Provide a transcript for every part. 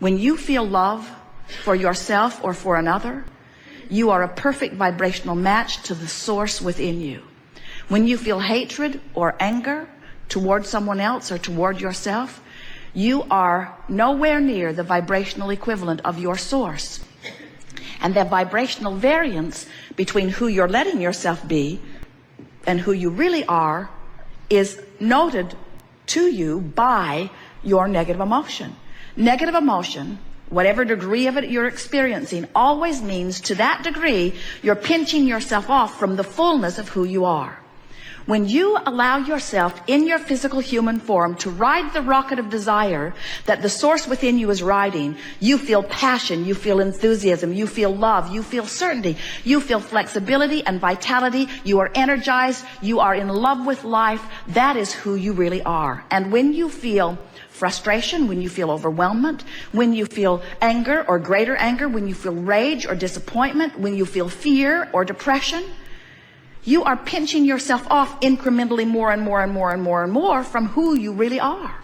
When you feel love for yourself or for another, you are a perfect vibrational match to the source within you. When you feel hatred or anger toward someone else or toward yourself, you are nowhere near the vibrational equivalent of your source. And the vibrational variance between who you're letting yourself be and who you really are is noted to you by your negative emotion. Negative emotion, whatever degree of it you're experiencing, always means to that degree you're pinching yourself off from the fullness of who you are. When you allow yourself in your physical human form to ride the rocket of desire that the source within you is riding, you feel passion, you feel enthusiasm, you feel love, you feel certainty, you feel flexibility and vitality, you are energized, you are in love with life. That is who you really are. And when you feel frustration, when you feel overwhelmment, when you feel anger or greater anger, when you feel rage or disappointment, when you feel fear or depression, you are pinching yourself off incrementally more and more and more and more and more from who you really are.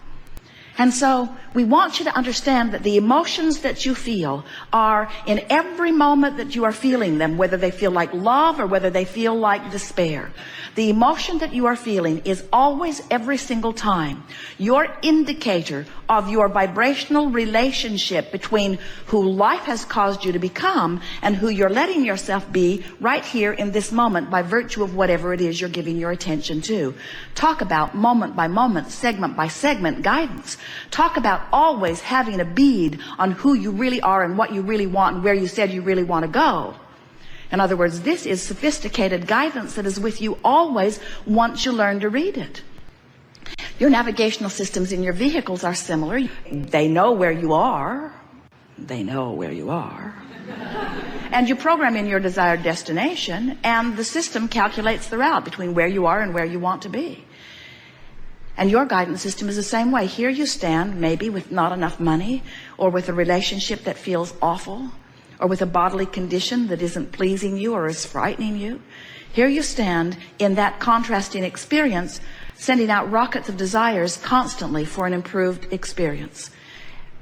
And so we want you to understand that the emotions that you feel are in every moment that you are feeling them, whether they feel like love or whether they feel like despair. The emotion that you are feeling is always, every single time, your indicator of your vibrational relationship between who life has caused you to become and who you're letting yourself be right here in this moment by virtue of whatever it is you're giving your attention to. Talk about moment by moment, segment by segment guidance. Talk about always having a bead on who you really are and what you really want and where you said you really want to go. In other words, this is sophisticated guidance that is with you always once you learn to read it. Your navigational systems in your vehicles are similar. They know where you are. They know where you are. And you program in your desired destination, and the system calculates the route between where you are and where you want to be. And your guidance system is the same way. Here you stand, maybe with not enough money, or with a relationship that feels awful, or with a bodily condition that isn't pleasing you or is frightening you. Here you stand in that contrasting experience, sending out rockets of desires constantly for an improved experience.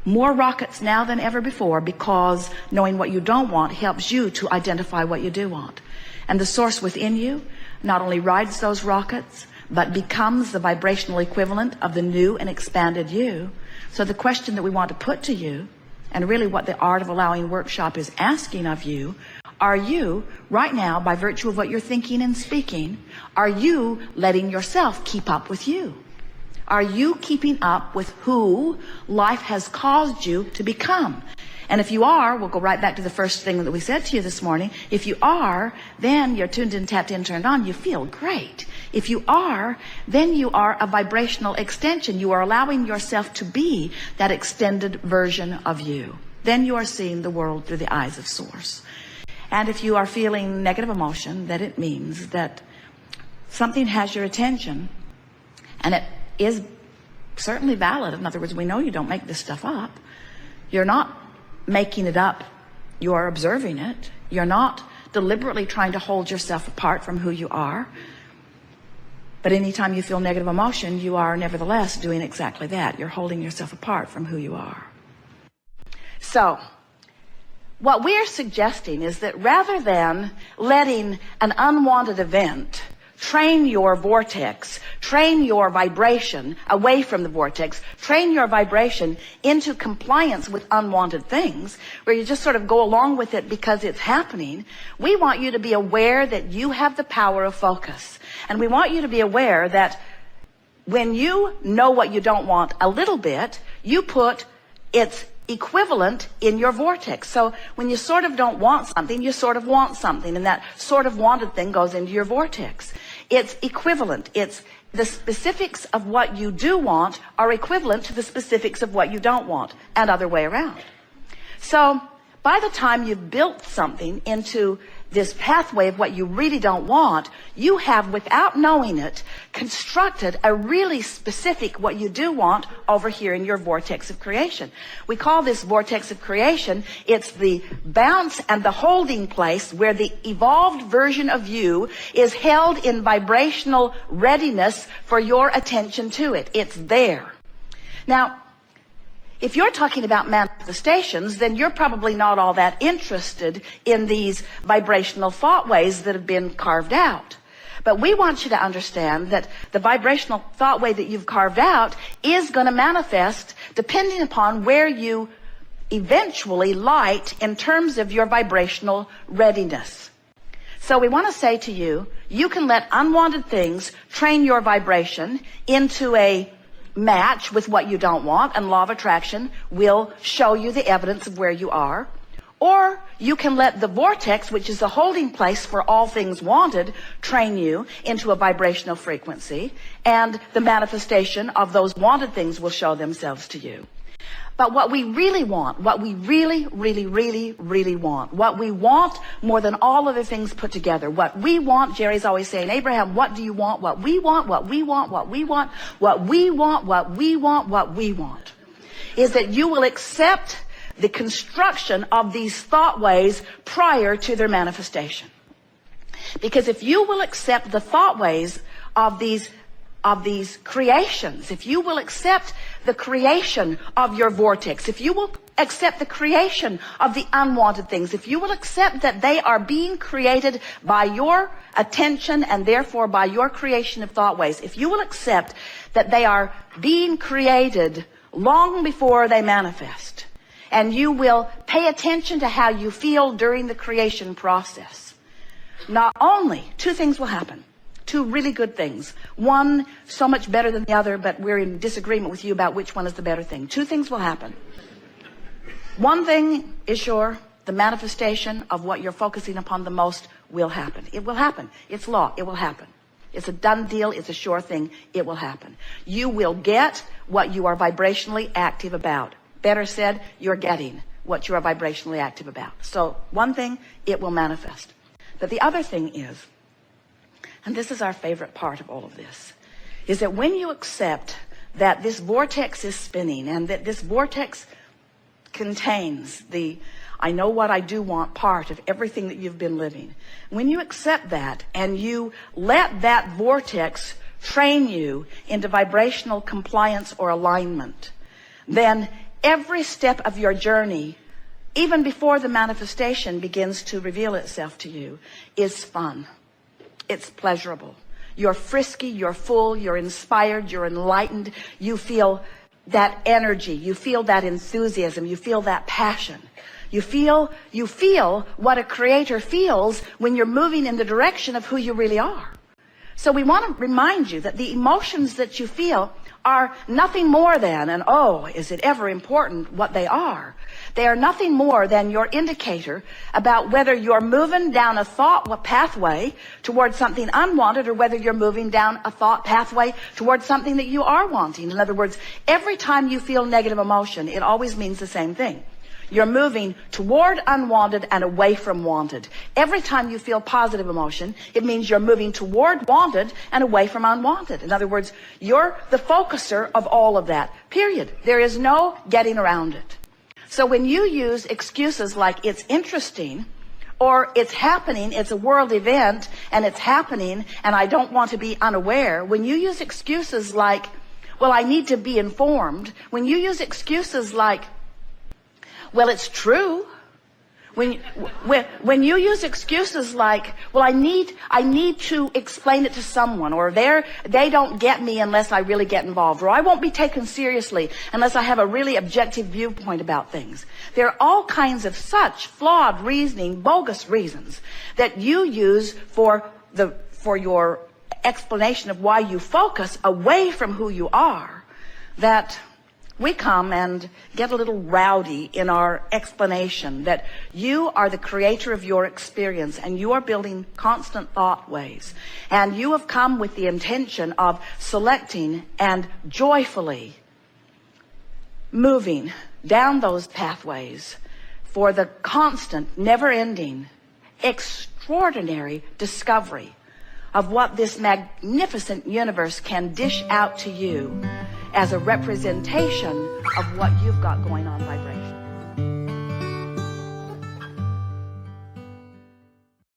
More rockets now than ever before, because knowing what you don't want helps you to identify what you do want. And the source within you not only rides those rockets, but becomes the vibrational equivalent of the new and expanded you. So the question that we want to put to you, and really what the Art of Allowing workshop is asking of you, are you, right now, by virtue of what you're thinking and speaking, are you letting yourself keep up with you? Are you keeping up with who life has caused you to become? And if you are, we'll go right back to the first thing that we said to you this morning. If you are, then you're tuned in, tapped in, turned on. You feel great. If you are, then you are a vibrational extension. You are allowing yourself to be that extended version of you. Then you are seeing the world through the eyes of Source. And if you are feeling negative emotion, then it means that something has your attention, and it is certainly valid. In other words, we know you don't make this stuff up. You're not making it up. You are observing it. You're not deliberately trying to hold yourself apart from who you are. But anytime you feel negative emotion, you are nevertheless doing exactly that. You're holding yourself apart from who you are. So, what we're suggesting is that rather than letting an unwanted event train your vortex, train your vibration away from the vortex, train your vibration into compliance with unwanted things, where you just sort of go along with it because it's happening, we want you to be aware that you have the power of focus. And we want you to be aware that when you know what you don't want a little bit, you put its equivalent in your vortex. So when you sort of don't want something, you sort of want something, and that sort of wanted thing goes into your vortex. It's equivalent. It's the specifics of what you do want are equivalent to the specifics of what you don't want, and other way around. So by the time you've built something into this pathway of what you really don't want, you have, without knowing it, constructed a really specific what you do want over here in your vortex of creation. We call this vortex of creation, it's the bounce and the holding place where the evolved version of you is held in vibrational readiness for your attention to it. It's there. Now, If you're talking about manifestations, then you're probably not all that interested in these vibrational thought ways that have been carved out. But we want you to understand that the vibrational thought way that you've carved out is going to manifest depending upon where you eventually light in terms of your vibrational readiness. So we want to say to you, you can let unwanted things train your vibration into a match with what you don't want, and law of attraction will show you the evidence of where you are. Or you can let the vortex, which is the holding place for all things wanted, train you into a vibrational frequency, and the manifestation of those wanted things will show themselves to you. But what we really want, what we really want, what we want more than all other things put together, what we want, Jerry's always saying, Abraham, what do you want? What we want, what we want, what we want, what we want, what we want, what we want, is that you will accept the construction of these thought ways prior to their manifestation. Because if you will accept the thought ways of these creations, if you will accept the creation of your vortex, if you will accept the creation of the unwanted things, if you will accept that they are being created by your attention and therefore by your creation of thought ways, if you will accept that they are being created long before they manifest, and you will pay attention to how you feel during the creation process, not only two things will happen. Two really good things. One so much better than the other, but we're in disagreement with you about which one is the better thing. Two things will happen. One thing is sure, the manifestation of what you're focusing upon the most will happen. It will happen. It's law. It will happen. It's a done deal. It's a sure thing. It will happen. You will get what you are vibrationally active about. Better said, you're getting what you are vibrationally active about. So one thing, it will manifest. But the other thing is, and this is our favorite part of all of this, is that when you accept that this vortex is spinning and that this vortex contains the I know what I do want part of everything that you've been living, when you accept that and you let that vortex train you into vibrational compliance or alignment, then every step of your journey, even before the manifestation begins to reveal itself to you, is fun. It's pleasurable. You're frisky, you're full, you're inspired, you're enlightened. You feel that energy. You feel that enthusiasm. You feel that passion. You feel what a creator feels when you're moving in the direction of who you really are. So we want to remind you that the emotions that you feel are nothing more than, and oh, is it ever important what they are? They are nothing more than your indicator about whether you're moving down a thought pathway towards something unwanted or whether you're moving down a thought pathway towards something that you are wanting. In other words, every time you feel negative emotion, it always means the same thing. You're moving toward unwanted and away from wanted. Every time you feel positive emotion, it means you're moving toward wanted and away from unwanted. In other words, you're the focuser of all of that, period. There is no getting around it. So when you use excuses like it's interesting, or it's happening, it's a world event, and it's happening, and I don't want to be unaware, when you use excuses like, well, I need to be informed, when you use excuses like, well, it's true. When you use excuses like, well, I need to explain it to someone, or they don't get me unless I really get involved, or I won't be taken seriously unless I have a really objective viewpoint about things. There are all kinds of such flawed reasoning, bogus reasons that you use for your explanation of why you focus away from who you are, that we come and get a little rowdy in our explanation that you are the creator of your experience and you are building constant thought ways. And you have come with the intention of selecting and joyfully moving down those pathways for the constant, never-ending, extraordinary discovery of what this magnificent universe can dish out to you as a representation of what you've got going on vibrationally.